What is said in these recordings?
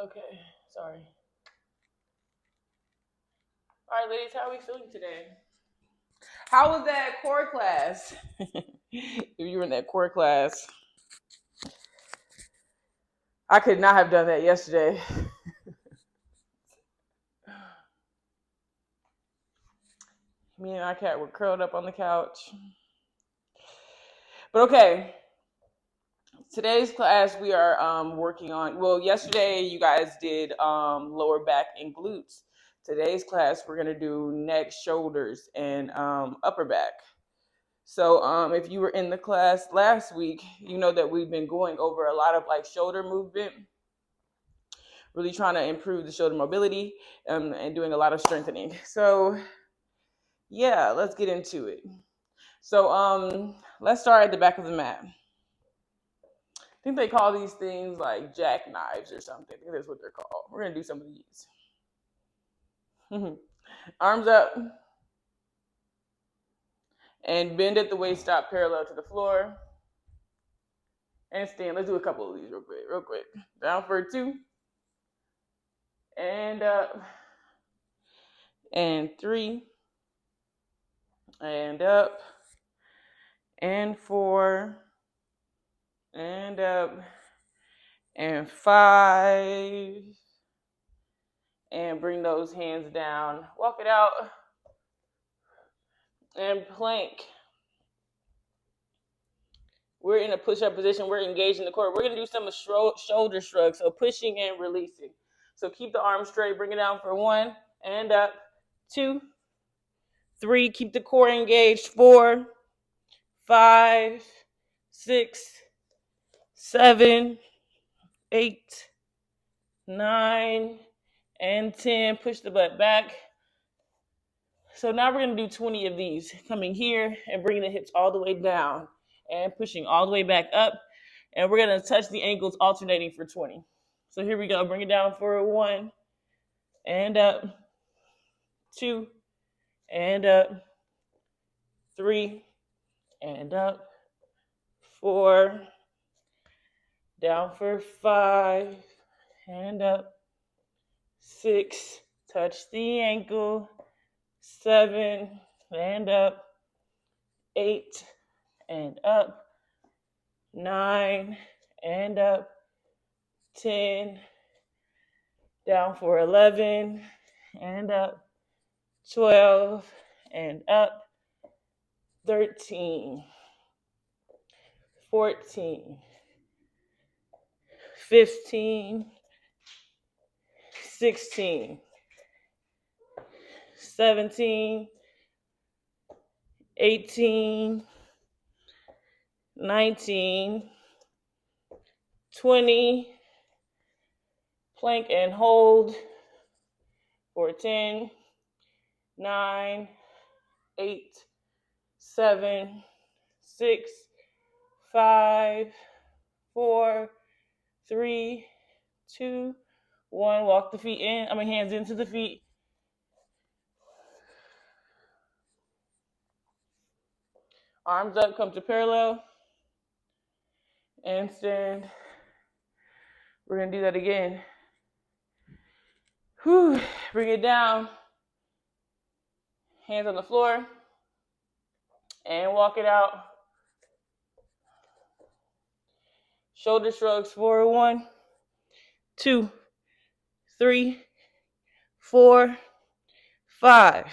Okay, sorry. All right, ladies, how are we feeling today? How was that core class? If you were in that core class, I could not have done that yesterday. Me and my cat were curled up on the couch. But okay, today's class we are working on. Well, yesterday you guys did lower back and glutes. Today's class we're gonna do neck, shoulders, and upper back. So if you were in the class last week, you know that we've been going over a lot of like shoulder movement, really trying to improve the shoulder mobility and doing a lot of strengthening. So yeah, let's get into it. So let's start at the back of the mat. I think they call these things like jackknives or something. I think that's what they're called. We're gonna do some of these. Arms up and bend at the waist, stop parallel to the floor. And stand. Let's do a couple of these real quick. Down for 2. And up. And 3. And up. And 4. And up. And 5. And bring those hands down. Walk it out. And plank. We're in a push-up position. We're engaging the core. We're going to do some shoulder shrugs, so pushing and releasing. So keep the arms straight. Bring it down for 1. And up. 2. 3. Keep the core engaged. 4. 5. 6. 7. 8. 9. And 10. Push the butt back. So now we're going to do 20 of these. Coming here and bringing the hips all the way down and pushing all the way back up. And we're going to touch the ankles alternating for 20. So here we go. Bring it down for 1. And up. 2. And up. 3. And up. 4. Down for 5. And up. 6. Touch the ankle. 7. And up. 8. And up. 9. And up. 10. Down for 11. And up. 12. And up. 13. 14. 15. 16. 17. 18. 19. 20. Plank and hold for 10. 9. 8. 7. 6. 5. 4. 3. 2. 1. Walk the feet in. Hands into the feet. Arms up, come to parallel. And stand. We're going to do that again. Whew. Bring it down. Hands on the floor. And walk it out. Shoulder shrugs for 1, 2, 3, 4, 5,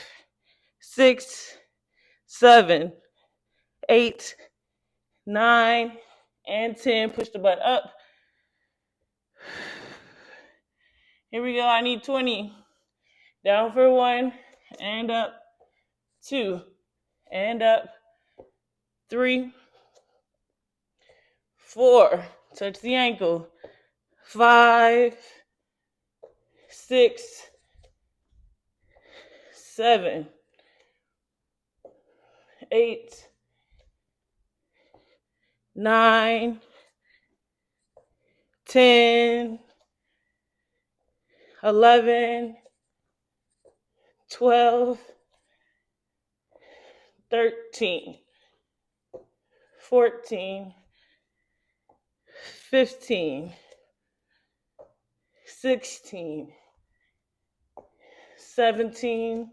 6, 7, 8, 9, and 10. Push the butt up. Here we go. I need 20. Down for 1, and up. 2, and up. 3, 4. Touch the ankle. 5, 6, 7, 8, 9, 10, 11, 12, 13, 14, 15, 16, 17,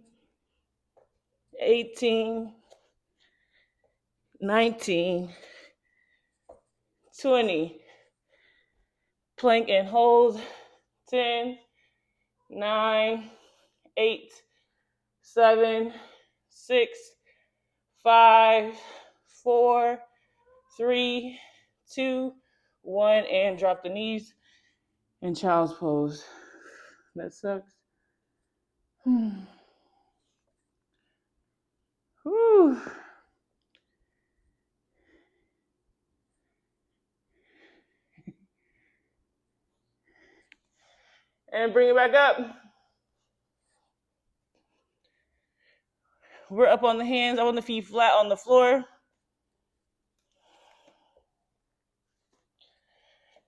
18, 19, 20. Plank and hold. 10, 9, 8, 7, 6, 5, 4, 3, 2, 1, and drop the knees in child's pose. That sucks. Whew. And bring it back up. We're up on the hands. I want the feet flat on the floor.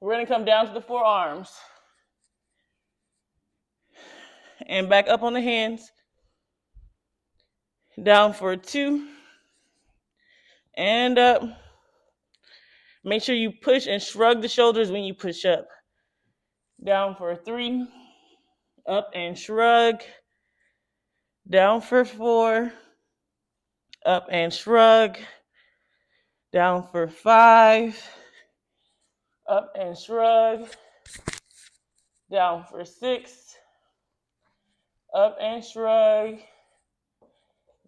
We're going to come down to the forearms. And back up on the hands. Down for 2. And up. Make sure you push and shrug the shoulders when you push up. Down for 3. Up and shrug. Down for 4. Up and shrug. Down for 5. Up and shrug. Down for 6. Up and shrug.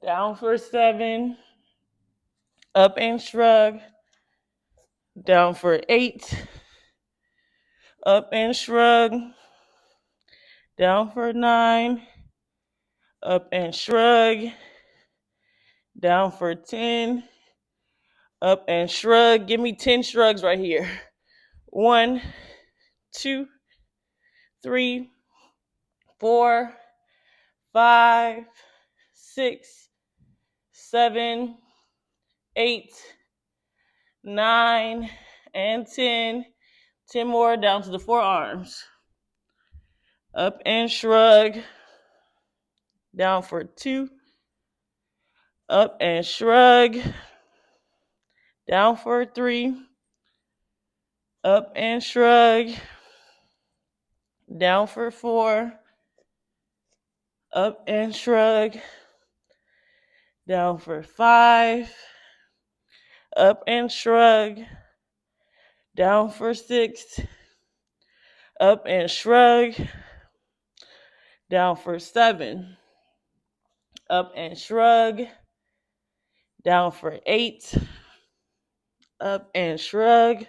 Down for 7. Up and shrug. Down for 8. Up and shrug. Down for 9. Up and shrug. Down for 10. Up and shrug. Give me 10 shrugs right here. 1, 2, 3, 4, 5, 6, 7, 8, 9, and 10. 10 more down to the forearms. Up and shrug. Down for 2. Up and shrug. Down for 3. Up and shrug. Down for 4. Up and shrug. Down for 5. Up and shrug. Down for 6. Up and shrug. Down for 7. Up and shrug. Down for 8. Up and shrug.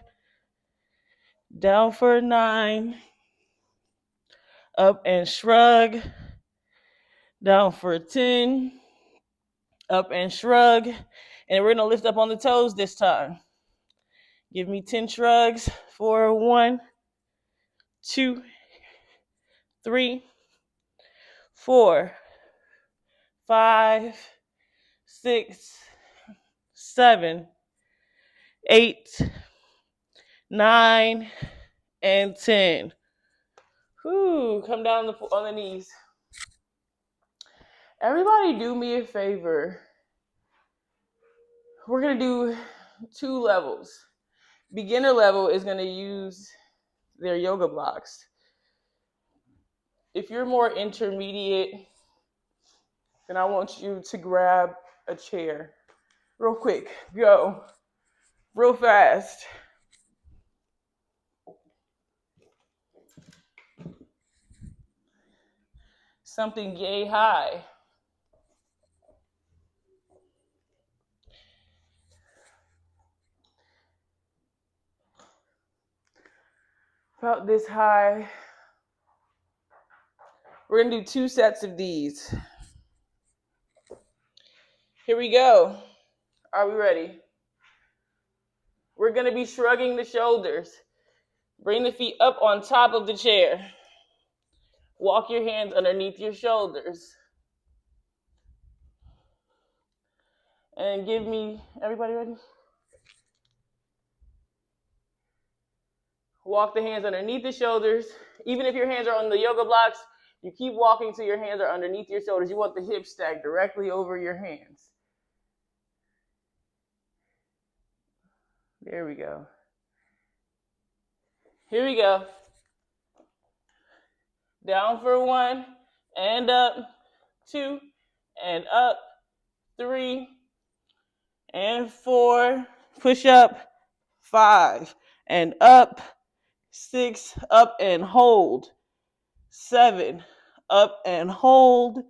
Down for 9. Up and shrug. Down for 10. Up and shrug. And we're going to lift up on the toes this time. Give me 10 shrugs for 1, 2, 3, 4, 5, 6, 7, 8, 9, and 10. Whew, come down on the knees. Everybody do me a favor. We're going to do 2 levels. Beginner level is going to use their yoga blocks. If you're more intermediate, then I want you to grab a chair. Real quick, go. Real fast. Something yay high. About this high. We're going to do 2 sets of these. Here we go. Are we ready? We're going to be shrugging the shoulders. Bring the feet up on top of the chair. Walk your hands underneath your shoulders. And give me, everybody ready? Walk the hands underneath the shoulders. Even if your hands are on the yoga blocks, you keep walking till your hands are underneath your shoulders. You want the hips stacked directly over your hands. There we go. Here we go. Down for 1, and up, 2, and up, 3, and 4. Push up, 5, and up, 6, up and hold, 7, up and hold,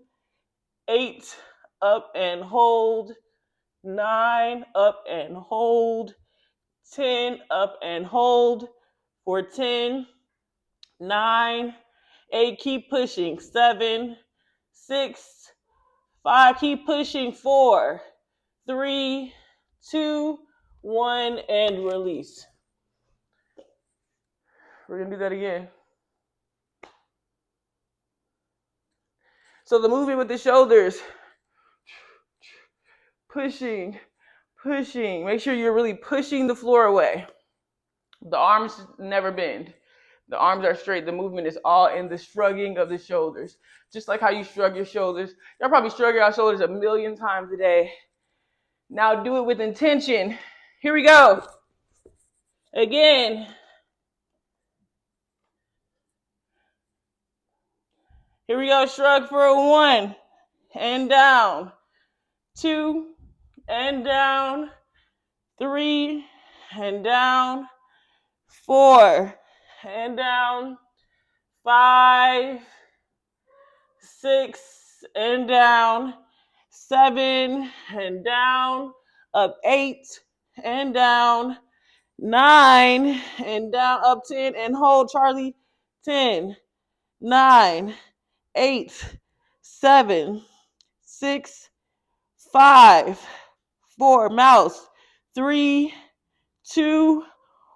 8, up and hold, 9, up and hold, 10, up and hold for 10, 9, 8, keep pushing, 7, 6, 5, keep pushing, 4, 3, 2, 1, and release. We're going to do that again. So the movement with the shoulders, pushing, pushing. Make sure you're really pushing the floor away. The arms never bend. The arms are straight. The movement is all in the shrugging of the shoulders. Just like how you shrug your shoulders. Y'all probably shrug your shoulders a million times a day. Now do it with intention. Here we go. Again. Here we go. Shrug for 1 and down. 2 and down. 3 and down. 4 and down. 5, 6 and down. 7 and down. Up 8 and down. 9 and down. Up 10 and hold, Charlie. 10, 9, 8, 7, 6, 5, 4, mouse, 3, 2,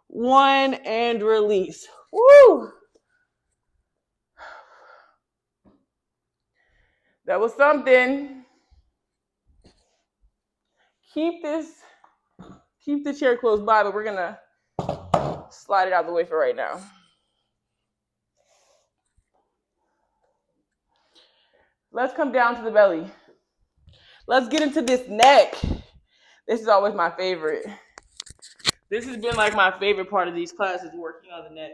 1, and release. Woo! That was something. Keep the chair close by, but we're gonna slide it out of the way for right now. Let's come down to the belly. Let's get into this neck. This is always my favorite. This has been like my favorite part of these classes, working on the neck.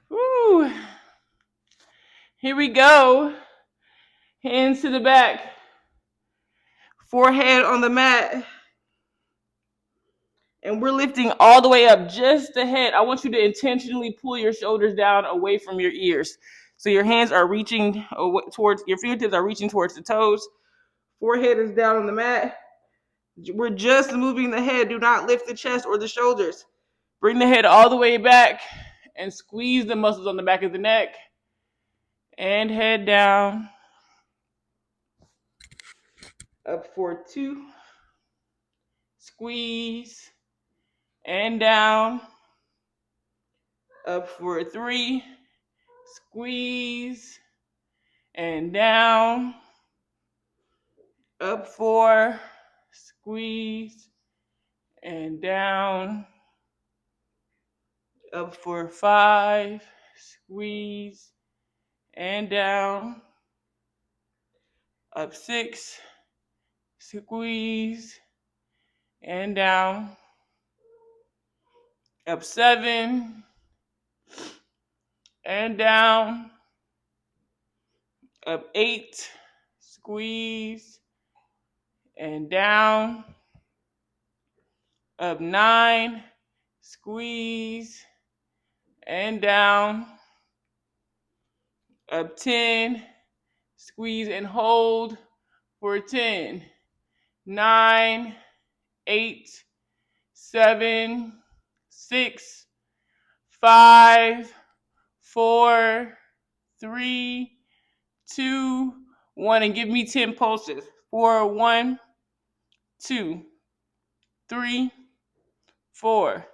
Woo! Here we go. Hands to the back. Forehead on the mat. And we're lifting all the way up, just the head. I want you to intentionally pull your shoulders down away from your ears. So your hands are reaching towards, your fingertips are reaching towards the toes. Forehead is down on the mat. We're just moving the head. Do not lift the chest or the shoulders. Bring the head all the way back and squeeze the muscles on the back of the neck. And head down. Up for 2. Squeeze. And down. Up for 3. Squeeze. And down. Up 4. Squeeze. And down. Up for 5. Squeeze. And down. Up 6. Squeeze. And down. Up 7. And down. Up 8. Squeeze. And down. Up 9. Squeeze. And down. Up 10. Squeeze and hold for 10. 9, 8, 7, 6, 5, 4, 3, 2, 1. And give me 10 pulses. 4, 1, 2, 3, 4,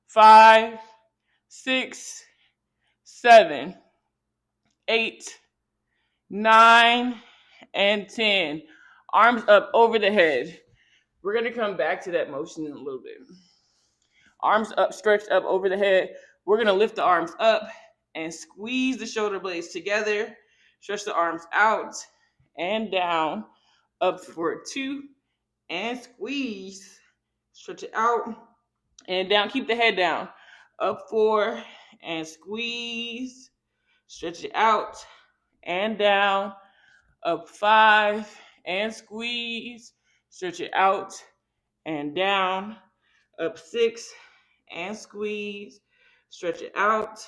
5, 6, 7, 8, 9, and 10. Arms up over the head. We're going to come back to that motion in a little bit. Arms up, stretched up over the head. We're going to lift the arms up and squeeze the shoulder blades together. Stretch the arms out and down. Up for 2 and squeeze. Stretch it out and down. Keep the head down. Up 4 and squeeze. Stretch it out and down. Up 5 and squeeze. Stretch it out and down. Up 6 and squeeze. Stretch it out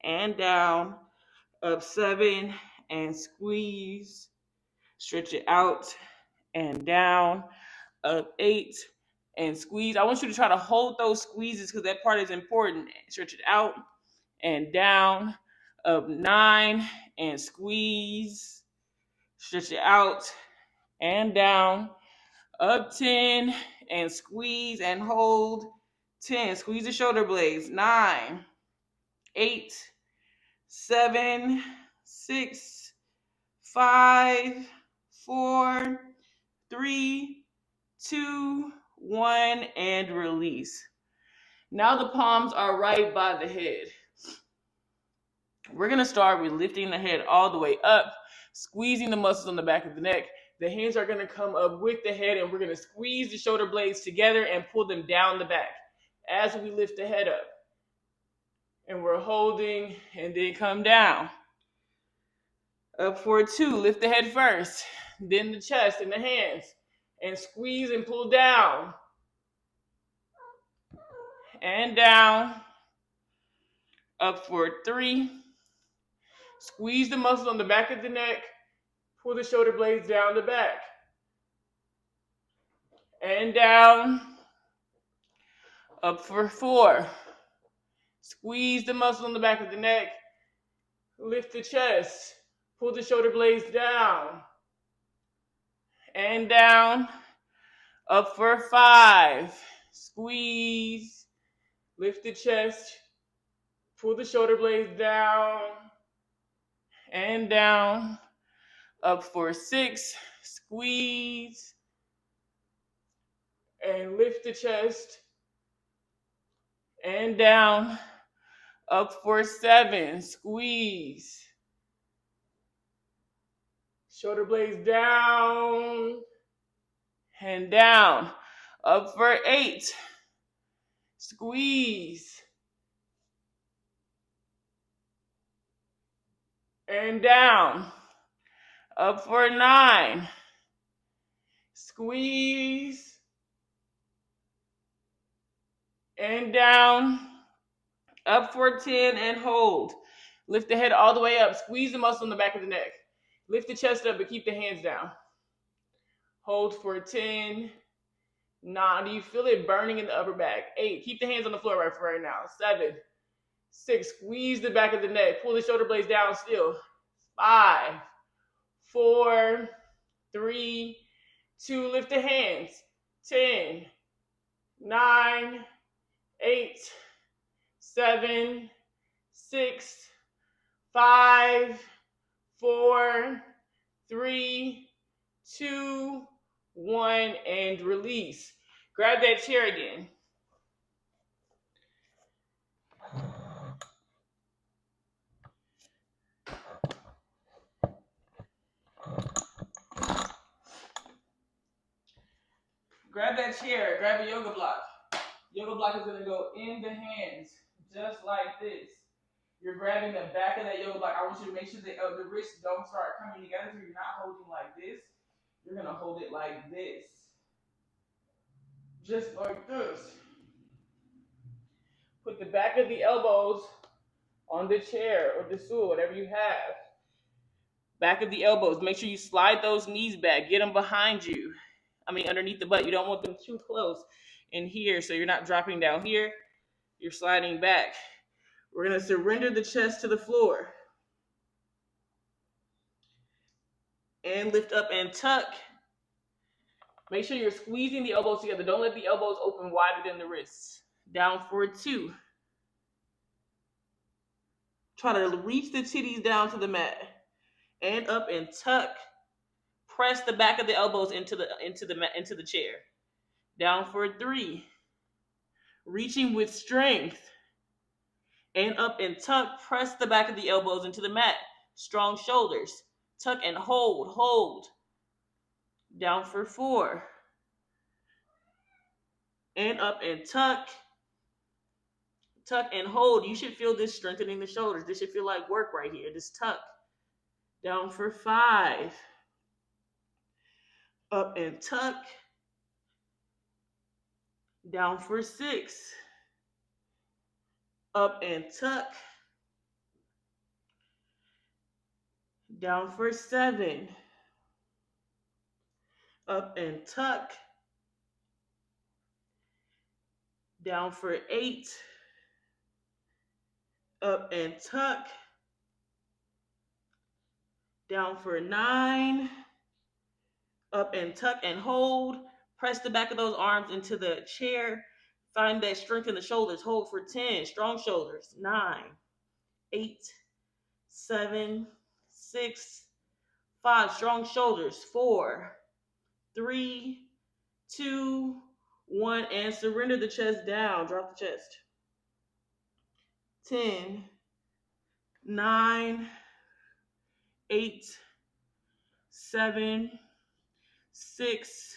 and down. Up 7 and squeeze. Stretch it out and down. Up 8 and squeeze. I want you to try to hold those squeezes because that part is important. Stretch it out and down. Up 9 and squeeze. Stretch it out and down. Up 10 and squeeze and hold. 10. Squeeze the shoulder blades. 9, 8, 7, 6, 5, 4, 3, 2, 1, and release. Now the palms are right by the head. We're going to start with lifting the head all the way up, squeezing the muscles on the back of the neck. The hands are going to come up with the head, and we're going to squeeze the shoulder blades together and pull them down the back as we lift the head up. And we're holding and then come down. Up for 2, lift the head first, then the chest and the hands, and squeeze and pull down. And down. Up for 3. Squeeze the muscles on the back of the neck, pull the shoulder blades down the back. And down. Up for 4. Squeeze the muscle on the back of the neck, lift the chest, pull the shoulder blades down. And down. Up for 5. Squeeze, lift the chest, pull the shoulder blades down. And down. Up for 6. Squeeze and lift the chest. And down. Up for 7. Squeeze. Shoulder blades down. And down. Up for 8. Squeeze. And down. Up for 9. Squeeze. And down. Up for 10 and hold. Lift the head all the way up. Squeeze the muscle in the back of the neck. Lift the chest up, but keep the hands down. Hold for 10. 9. Do you feel it burning in the upper back? 8. Keep the hands on the floor right now. 7. 6. Squeeze the back of the neck. Pull the shoulder blades down still. 5. 4. 3. 2. Lift the hands. 10. 9. 8. 7. 6. 5. 4. 3. 2. 1. And release. Grab that chair again. Grab that chair. Grab a yoga block. Yoga block is going to go in the hands, just like this. You're grabbing the back of that yoga block. I want you to make sure that the wrists don't start coming together, so you're not holding like this. You're going to hold it like this. Just like this. Put the back of the elbows on the chair or the stool, whatever you have. Back of the elbows. Make sure you slide those knees back. Get them behind you. Underneath the butt. You don't want them too close in here, so you're not dropping down here. You're sliding back. We're going to surrender the chest to the floor. And lift up and tuck. Make sure you're squeezing the elbows together. Don't let the elbows open wider than the wrists. Down for 2. Try to reach the titties down to the mat. And up and tuck. Press the back of the elbows into the chair. Down for 3. Reaching with strength. And up and tuck. Press the back of the elbows into the mat. Strong shoulders. Tuck and hold. Hold. Down for 4. And up and tuck. Tuck and hold. You should feel this strengthening the shoulders. This should feel like work right here. This tuck. Down for 5. Up and tuck. Down for 6. Up and tuck. Down for 7. Up and tuck. Down for 8. Up and tuck. Down for 9. Up and tuck and hold. Press the back of those arms into the chair. Find that strength in the shoulders. Hold for 10. Strong shoulders. 9, 8, 7, 6, 5. Strong shoulders. 4, 3, 2, 1. And surrender the chest down. Drop the chest. 10, 9, 8, 7, 6,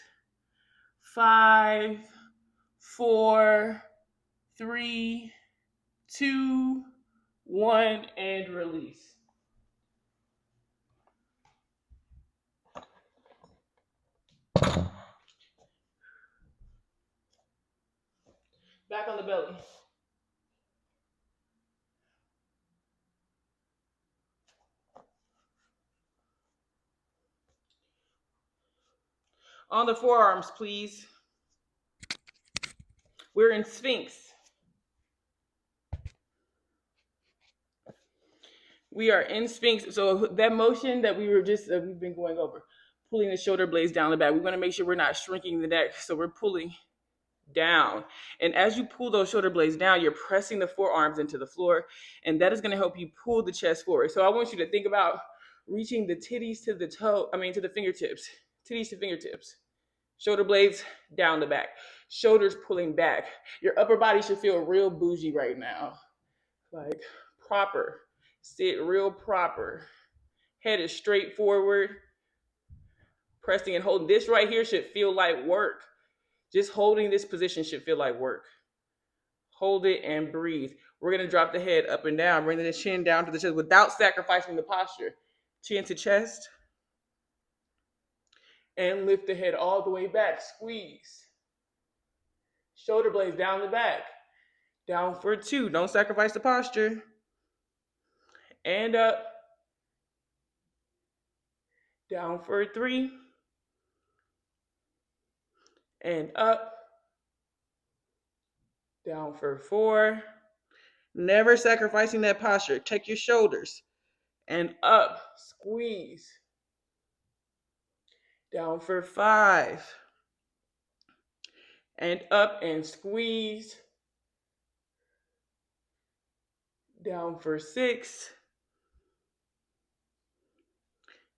5, 4, 3, 2, 1, and release. Back on the belly. On the forearms, please. We're in Sphinx. We are in Sphinx. So that motion that we were just, we've been going over, pulling the shoulder blades down the back. We want to make sure we're not shrinking the neck. So we're pulling down. And as you pull those shoulder blades down, you're pressing the forearms into the floor. And that is going to help you pull the chest forward. So I want you to think about reaching the titties to the to the fingertips. Titties to fingertips. Shoulder blades down the back. Shoulders pulling back. Your upper body should feel real bougie right now. Like proper. Sit real proper. Head is straight forward. Pressing and holding. This right here should feel like work. Just holding this position should feel like work. Hold it and breathe. We're going to drop the head up and down. Bring the chin down to the chest without sacrificing the posture. Chin to chest. And lift the head all the way back. Squeeze. Shoulder blades down the back. Down for 2. Don't sacrifice the posture. And up. Down for 3. And up. Down for 4. Never sacrificing that posture. Check your shoulders. And up. Squeeze. Down for 5. And up and squeeze. Down for 6.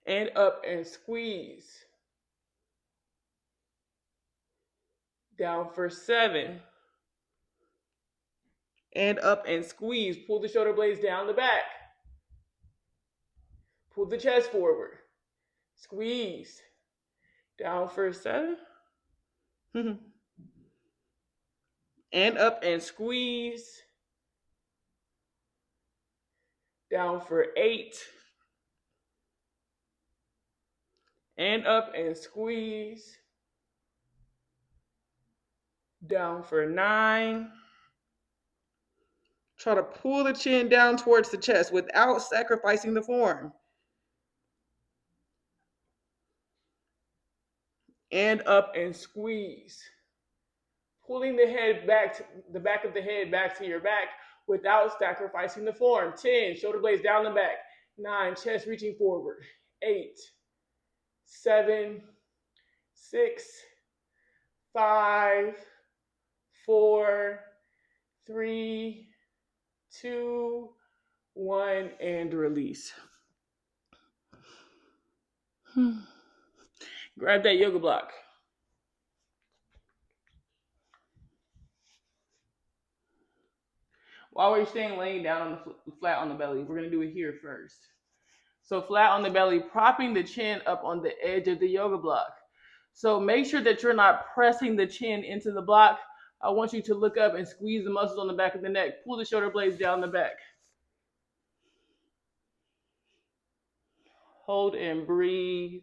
And up and squeeze. Down for 7. And up and squeeze. Pull the shoulder blades down the back. Pull the chest forward. Squeeze. Down for 7. And up and squeeze. Down for 8. And up and squeeze. Down for 9. Try to pull the chin down towards the chest without sacrificing the form. And up and squeeze. Pulling the head back, the back of the head back to your back without sacrificing the form. 10, shoulder blades down the back. 9, chest reaching forward. 8, 7, 6, 5, 4, 3, 2, 1, and release. Grab that yoga block. While we're staying laying down on the flat on the belly, we're going to do it here first. So flat on the belly, propping the chin up on the edge of the yoga block. So make sure that you're not pressing the chin into the block, I want you to look up and squeeze the muscles on the back of the neck. Pull the shoulder blades down the back. Hold and breathe.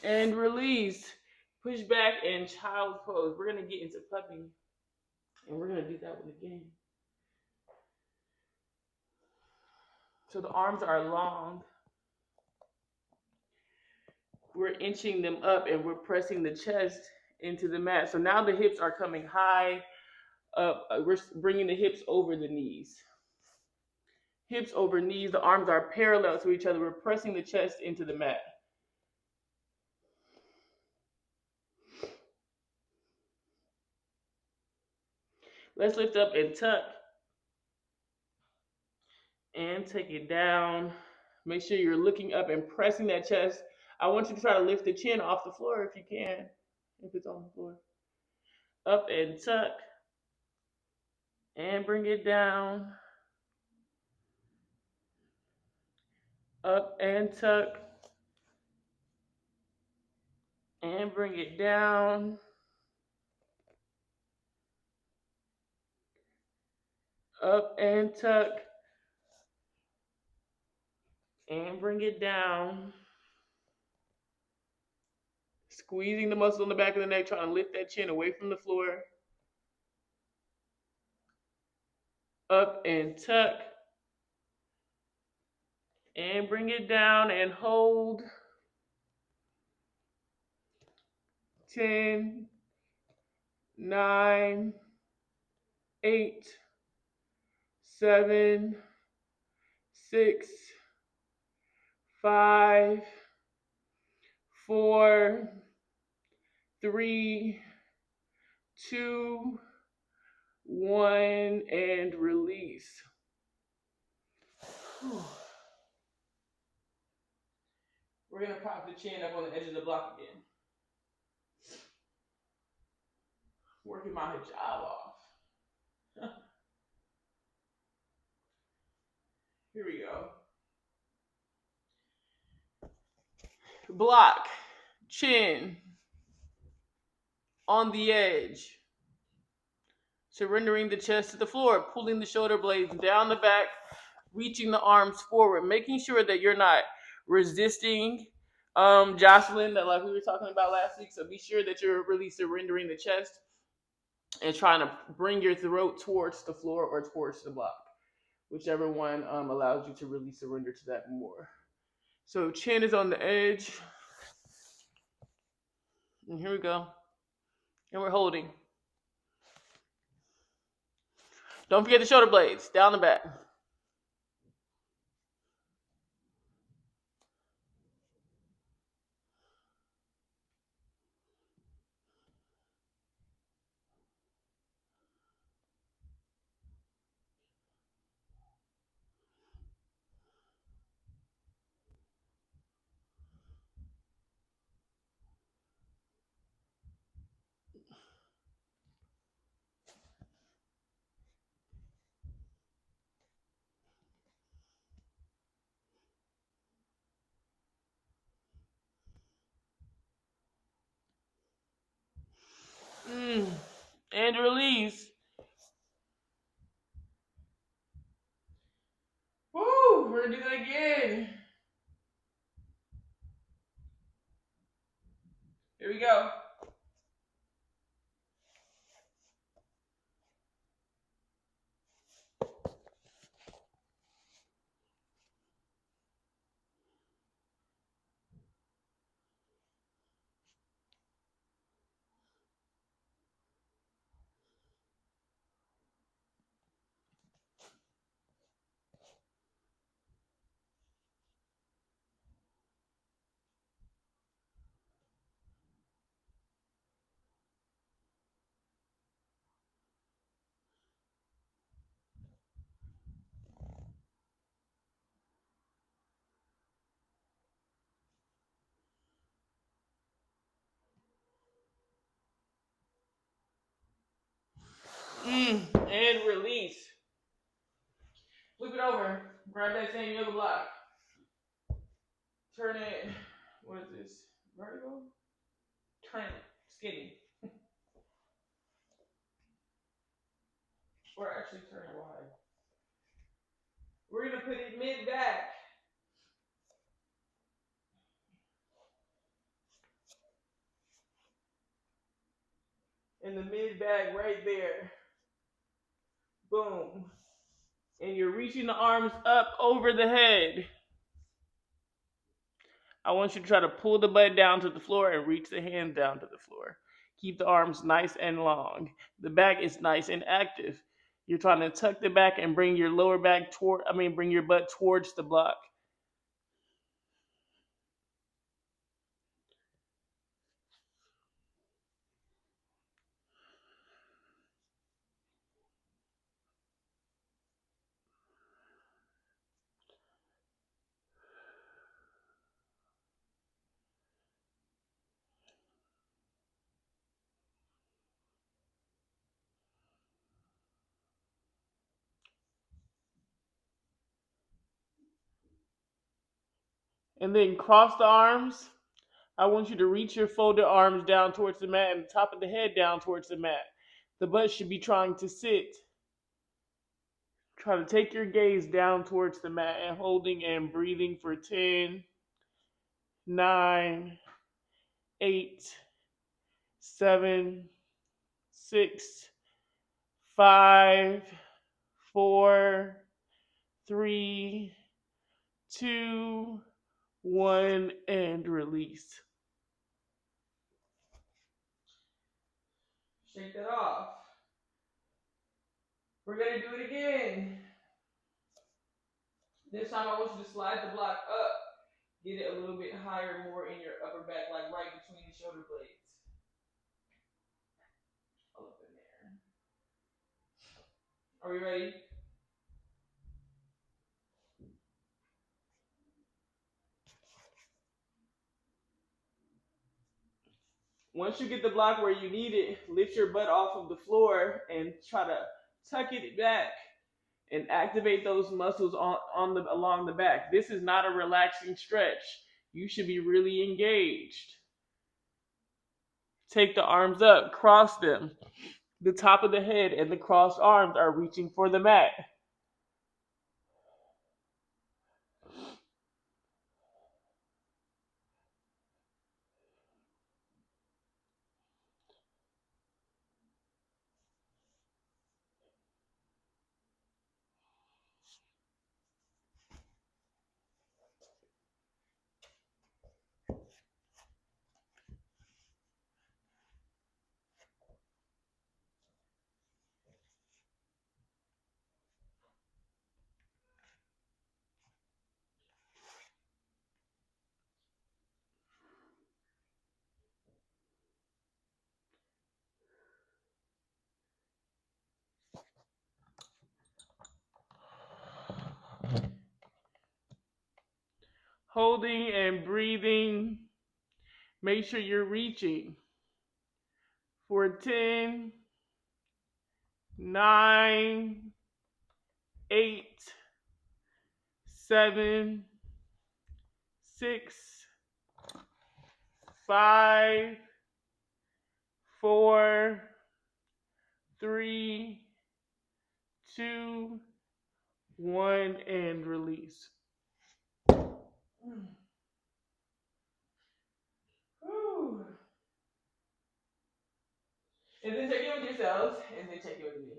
And release. Push back and child's pose. We're going to get into puppy. And we're going to do that one again. So the arms are long. We're inching them up and we're pressing the chest into the mat. So now the hips are coming high up. We're bringing the hips over the knees. Hips over knees. The arms are parallel to each other. We're pressing the chest into the mat. Let's lift up and tuck. And take it down. Make sure you're looking up and pressing that chest. I want you to try to lift the chin off the floor if you can, if it's on the floor. Up and tuck. And bring it down. Up and tuck. And bring it down. Up and tuck. And bring it down. Squeezing the muscle in the back of the neck, trying to lift that chin away from the floor. Up and tuck. And bring it down and hold. 10, 9, 8, 7, 6, 5, 4, 3, 2, 1, and release. We're going to pop the chin up on the edge of the block again. Working my hijab off. Here we go. Block, chin, on the edge. Surrendering the chest to the floor, pulling the shoulder blades down the back, reaching the arms forward, making sure that you're not resisting Jocelyn, that like we were talking about last week. So be sure that you're really surrendering the chest and trying to bring your throat towards the floor or towards the block, whichever one allows you to really surrender to that more. So chin is on the edge. And here we go. And we're holding. Don't forget the shoulder blades down the back. And release. Woo! We're gonna do that again. Here we go. over. Grab that same yoga block. Turn it. What is this? Vertical? Turn it. Skinny. Or actually turn it wide. We're going to put it mid back. In the mid back right there. Boom. And you're reaching the arms up over the head. I want you to try to pull the butt down to the floor and reach the hands down to the floor. Keep the arms nice and long. The back is nice and active. You're trying to tuck the back and bring your lower back bring your butt towards the block. And then cross the arms. I want you to reach your folded arms down towards the mat and the top of the head down towards the mat. The butt should be trying to sit. Try to take your gaze down towards the mat and holding and breathing for 10, 9, 8, 7, 6, 5, 4, 3, 2, 1, and release. Shake that off. We're going to do it again. This time I want you to slide the block up. Get it a little bit higher, more in your upper back, like right between the shoulder blades. All up in there. Are we ready? Once you get the block where you need it, lift your butt off of the floor and try to tuck it back and activate those muscles along the back. This is not a relaxing stretch. You should be really engaged. Take the arms up, cross them. The top of the head and the crossed arms are reaching for the mat. Holding and breathing. Make sure you're reaching for 10, 9, 8, 7, 6, 5, 4, 3, 2, 1, and release. Whew. And then check in with yourselves, and then check in with me.